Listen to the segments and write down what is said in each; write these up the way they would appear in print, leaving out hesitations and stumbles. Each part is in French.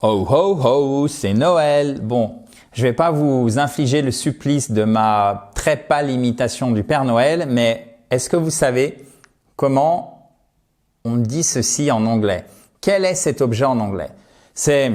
Oh ho ho, c'est Noël. Bon, je vais pas vous infliger le supplice de ma très pâle imitation du Père Noël, mais est-ce que vous savez comment on dit ceci en anglais? Quel est cet objet en anglais? C'est,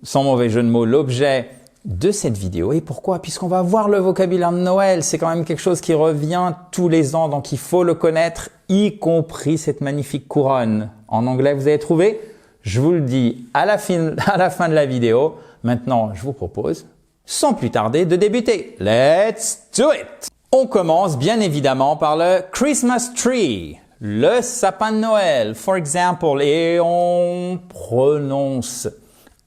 sans mauvais jeu de mots, l'objet de cette vidéo. Et pourquoi? Puisqu'on va voir le vocabulaire de Noël. C'est quand même quelque chose qui revient tous les ans, donc il faut le connaître, y compris cette magnifique couronne. En anglais, vous avez trouvé? Je vous le dis à la fin de la vidéo. Maintenant, je vous propose, sans plus tarder, de débuter. Let's do it! On commence bien évidemment par le Christmas tree, le sapin de Noël, for example, et on prononce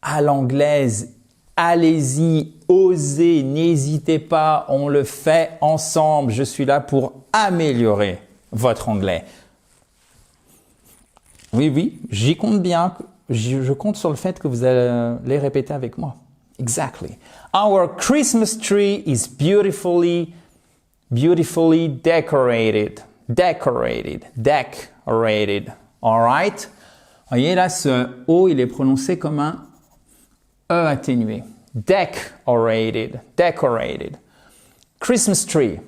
à l'anglaise. Allez-y, osez, n'hésitez pas, on le fait ensemble. Je suis là pour améliorer votre anglais. Oui, j'y compte bien. Je compte sur le fait que vous allez répéter avec moi. Exactly. Our Christmas tree is beautifully decorated. Decorated. All right? Voyez là, ce O, il est prononcé comme un E atténué. Decorated. Christmas tree.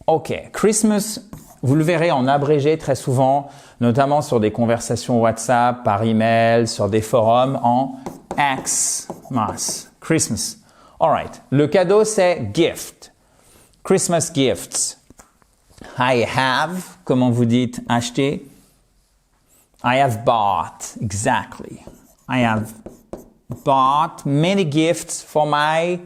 OK. Christmas, vous le verrez en abrégé très souvent, notamment sur des conversations WhatsApp, par email, sur des forums en Xmas. Christmas. All right. Le cadeau, c'est gift. Christmas gifts. I have, comment vous dites acheter? I have bought. Exactly. I have bought many gifts for my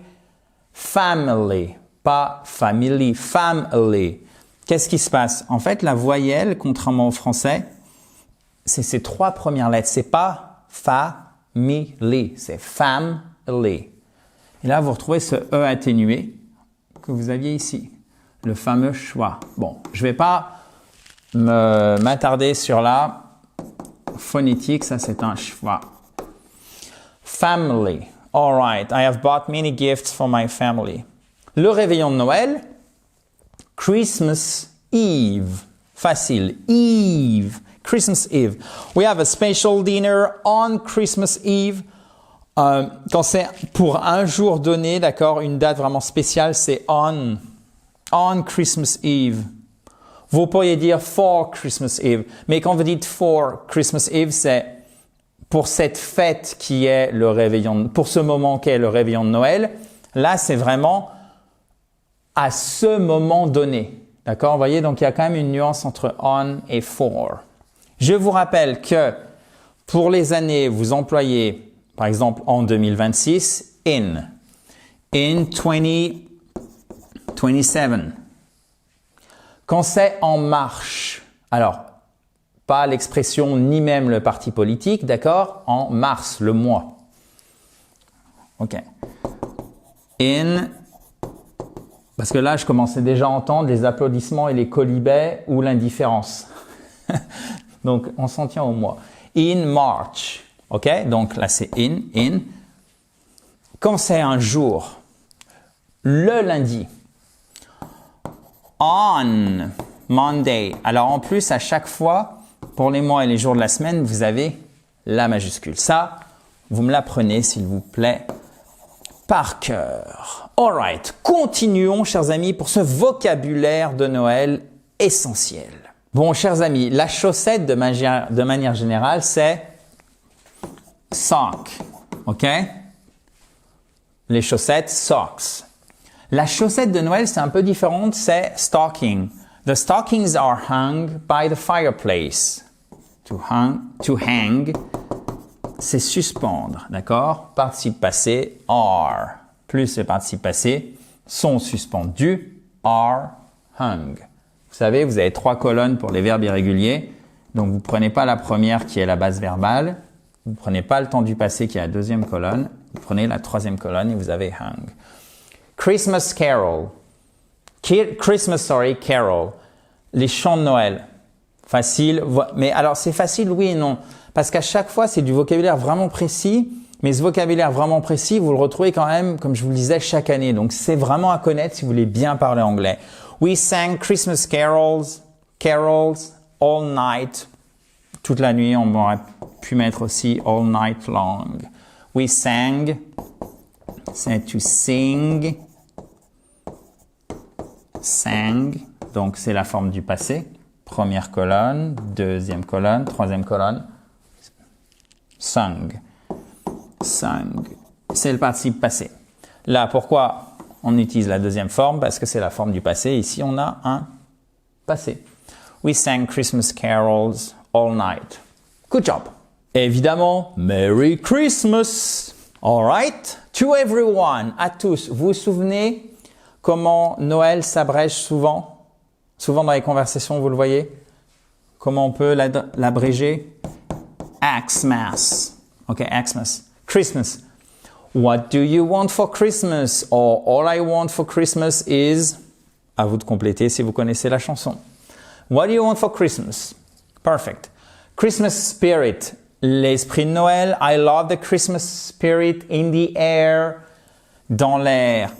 family. Pas family, family. Qu'est-ce qui se passe? En fait, la voyelle, contrairement au français, c'est ces trois premières lettres. C'est pas family, c'est family. Et là, vous retrouvez ce E atténué que vous aviez ici, le fameux schwa. Bon, je vais pas m'attarder sur la phonétique, ça c'est un schwa. Family. All right, I have bought many gifts for my family. Le réveillon de Noël, Christmas Eve. Facile. Eve. Christmas Eve. We have a special dinner on Christmas Eve. Quand c'est pour un jour donné, d'accord, une date vraiment spéciale, c'est on Christmas Eve. Vous pourriez dire for Christmas Eve. Mais quand vous dites for Christmas Eve, c'est pour cette fête qui est le réveillon, pour ce moment qui est le réveillon de Noël. Là, c'est vraiment à ce moment donné. D'accord? Vous voyez, donc il y a quand même une nuance entre on et for. Je vous rappelle que pour les années, vous employez, par exemple, en 2026, in 2027. Quand c'est en marche, alors, pas l'expression ni même le parti politique, d'accord? En mars, le mois. OK. Parce que là, je commençais déjà à entendre les applaudissements et les colibets ou l'indifférence. Donc, on s'en tient au mois. In March. OK? Donc, là, c'est in. Quand c'est un jour, le lundi. On Monday. Alors, en plus, à chaque fois, pour les mois et les jours de la semaine, vous avez la majuscule. Ça, vous me l'apprenez, s'il vous plaît, par cœur. All right, continuons, chers amis, pour ce vocabulaire de Noël essentiel. Bon, chers amis, la chaussette de manière générale, c'est sock. OK? Les chaussettes, socks. La chaussette de Noël, c'est un peu différente, c'est stocking. The stockings are hung by the fireplace. To hang, c'est suspendre, d'accord? Participe passé, are. Plus les participes passés sont suspendus, are hung. Vous savez, vous avez trois colonnes pour les verbes irréguliers. Donc, vous ne prenez pas la première qui est la base verbale. Vous ne prenez pas le temps du passé qui est la deuxième colonne. Vous prenez la troisième colonne et vous avez hung. Christmas carol. Carol. Les chants de Noël. Facile. Mais alors, c'est facile, oui et non. Parce qu'à chaque fois, c'est du vocabulaire vraiment précis. Mais ce vocabulaire vraiment précis, vous le retrouvez quand même, comme je vous le disais, chaque année. Donc, c'est vraiment à connaître si vous voulez bien parler anglais. We sang Christmas carols, all night. Toute la nuit, on aurait pu mettre aussi all night long. We sang, c'est to sing. Sang, donc c'est la forme du passé. Première colonne, deuxième colonne, troisième colonne. Sung. Sung. C'est le participe passé. Là, pourquoi on utilise la deuxième forme? Parce que c'est la forme du passé. Ici, on a un passé. We sang Christmas carols all night. Good job. Évidemment, Merry Christmas. All right. To everyone, à tous. Vous vous souvenez comment Noël s'abrège souvent? Souvent dans les conversations, vous le voyez? Comment on peut l'abréger? Xmas. OK, Xmas. Christmas. What do you want for Christmas? Or all I want for Christmas is... À vous de compléter si vous connaissez la chanson. What do you want for Christmas? Perfect. Christmas spirit. L'esprit de Noël. I love the Christmas spirit in the air. Dans l'air.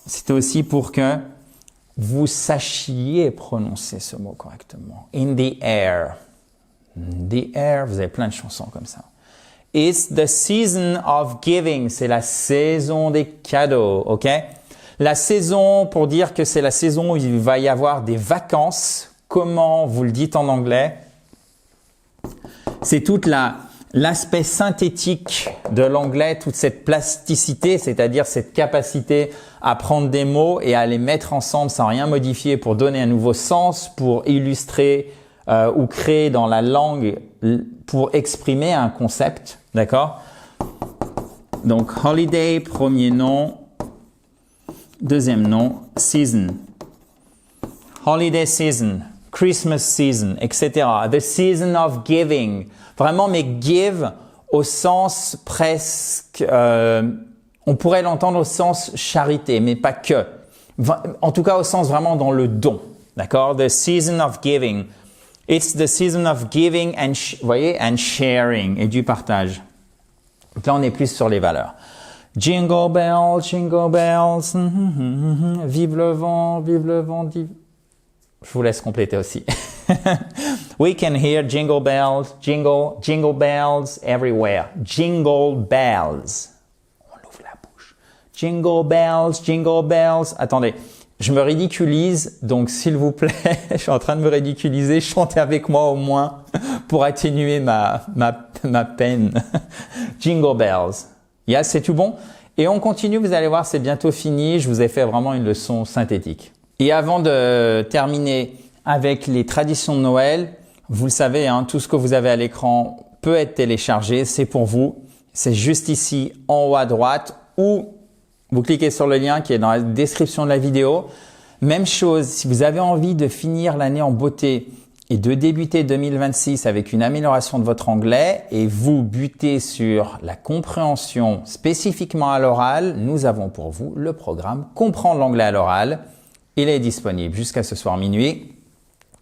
C'est aussi pour que vous sachiez prononcer ce mot correctement. In the air. The air, vous avez plein de chansons comme ça. It's the season of giving. C'est la saison des cadeaux, ok? La saison, pour dire que c'est la saison où il va y avoir des vacances. Comment vous le dites en anglais? C'est toute l'aspect synthétique de l'anglais, toute cette plasticité, c'est-à-dire cette capacité à prendre des mots et à les mettre ensemble sans rien modifier pour donner un nouveau sens, pour illustrer ou créer dans la langue, pour exprimer un concept, d'accord? Donc, holiday, premier nom, deuxième nom, season. Holiday season, Christmas season, etc. The season of giving. Vraiment, mais give au sens presque, on pourrait l'entendre au sens charité, mais pas que. En tout cas, au sens vraiment dans le don. D'accord? The season of giving. It's the season of giving and, voyez, and sharing, et du partage. Donc là, on est plus sur les valeurs. Jingle bells, vive le vent, Je vous laisse compléter aussi. We can hear jingle bells, jingle bells everywhere. Jingle bells. On ouvre la bouche. Jingle bells. Attendez, je me ridiculise, donc s'il vous plaît, je suis en train de me ridiculiser, chantez avec moi au moins pour atténuer ma peine. Jingle bells. Yes, c'est tout bon? Et on continue, vous allez voir, c'est bientôt fini. Je vous ai fait vraiment une leçon synthétique. Et avant de terminer avec les traditions de Noël, vous le savez, hein, tout ce que vous avez à l'écran peut être téléchargé, c'est pour vous. C'est juste ici en haut à droite ou vous cliquez sur le lien qui est dans la description de la vidéo. Même chose, si vous avez envie de finir l'année en beauté et de débuter 2026 avec une amélioration de votre anglais et vous butez sur la compréhension spécifiquement à l'oral, nous avons pour vous le programme Comprendre l'anglais à l'oral. Il est disponible jusqu'à ce soir minuit.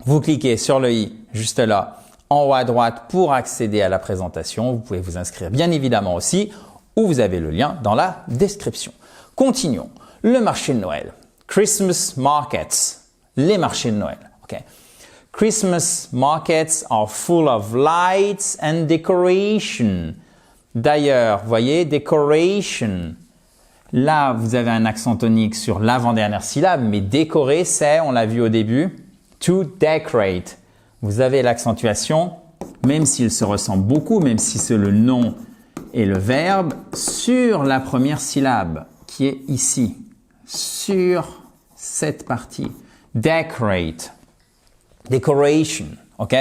Vous cliquez sur le i juste là en haut à droite pour accéder à la présentation. Vous pouvez vous inscrire bien évidemment aussi ou vous avez le lien dans la description. Continuons. Le marché de Noël. Christmas markets. Les marchés de Noël. Okay. Christmas markets are full of lights and decoration. D'ailleurs, voyez, decoration. Là, vous avez un accent tonique sur l'avant-dernière syllabe, mais décorer, c'est, on l'a vu au début, to decorate. Vous avez l'accentuation, même s'il se ressemble beaucoup, même si c'est le nom et le verbe, sur la première syllabe, qui est ici, sur cette partie. Decorate. Decoration, ok?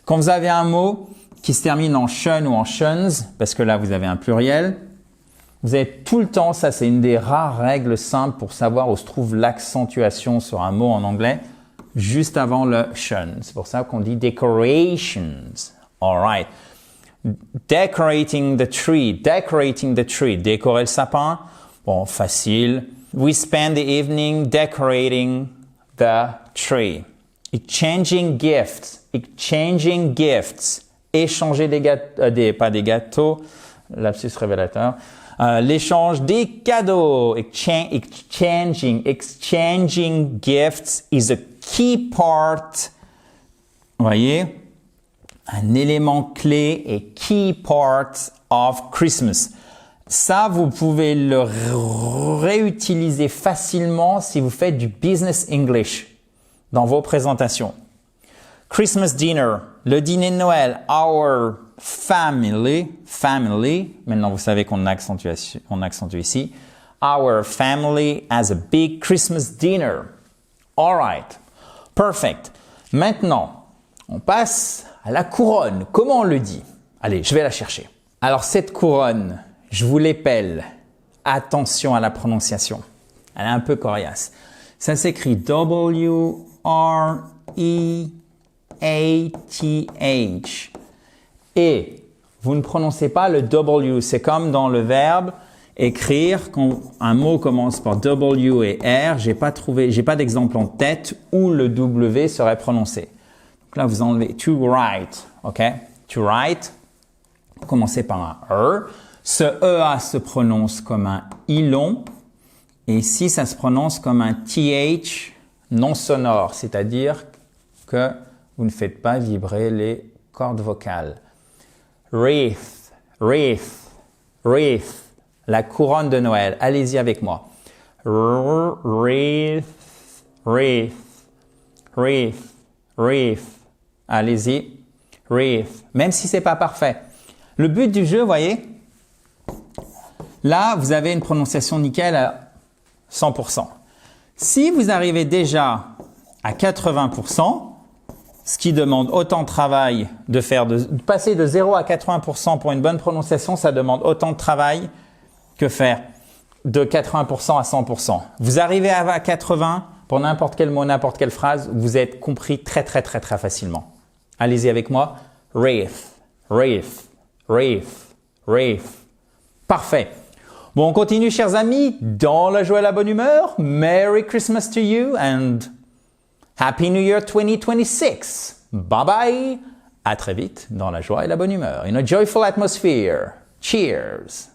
Quand vous avez un mot qui se termine en shun ou en shuns, parce que là, vous avez un pluriel, vous avez tout le temps, ça c'est une des rares règles simples pour savoir où se trouve l'accentuation sur un mot en anglais, juste avant le shun. C'est pour ça qu'on dit decorations. All right. Decorating the tree. Decorating the tree. Décorer le sapin. Bon, facile. We spend the evening decorating the tree. Exchanging gifts. Exchanging gifts. Échanger des gâteaux, pas des gâteaux. Lapsus révélateur. L'échange des cadeaux. Exchanging gifts is a key part. Voyez, un élément clé et key part of Christmas. Ça, vous pouvez le réutiliser facilement si vous faites du business English dans vos présentations. Christmas dinner, le dîner de Noël, our family, maintenant vous savez qu'on accentue ici, our family has a big Christmas dinner. All right, perfect. Maintenant, on passe à la couronne. Comment on le dit? Allez, je vais la chercher. Alors cette couronne, je vous l'épelle. Attention à la prononciation. Elle est un peu coriace. Ça s'écrit W-R-E-A-T-H. Et vous ne prononcez pas le W. C'est comme dans le verbe écrire quand un mot commence par W et R. J'ai pas d'exemple en tête où le W serait prononcé. Donc là, vous enlevez to write. OK? To write. Vous commencez par un E. Ce EA se prononce comme un I long. Et ici, ça se prononce comme un TH non sonore, c'est-à-dire que vous ne faites pas vibrer les cordes vocales. Wreath, wreath, wreath, la couronne de Noël. Allez-y avec moi. Wreath, wreath, wreath, wreath. Allez-y. Wreath. Même si c'est pas parfait. Le but du jeu, voyez, là, vous avez une prononciation nickel à 100%. Si vous arrivez déjà à 80%, ce qui demande autant de travail de passer de 0 à 80% pour une bonne prononciation, ça demande autant de travail que faire de 80% à 100%. Vous arrivez à 80 pour n'importe quel mot, n'importe quelle phrase, vous êtes compris très facilement. Allez-y avec moi. Wreath, wreath, wreath, wreath. Parfait. Bon, on continue, chers amis, dans la joie et la bonne humeur. Merry Christmas to you and Happy New Year 2026. Bye bye. À très vite dans la joie et la bonne humeur. In a joyful atmosphere. Cheers.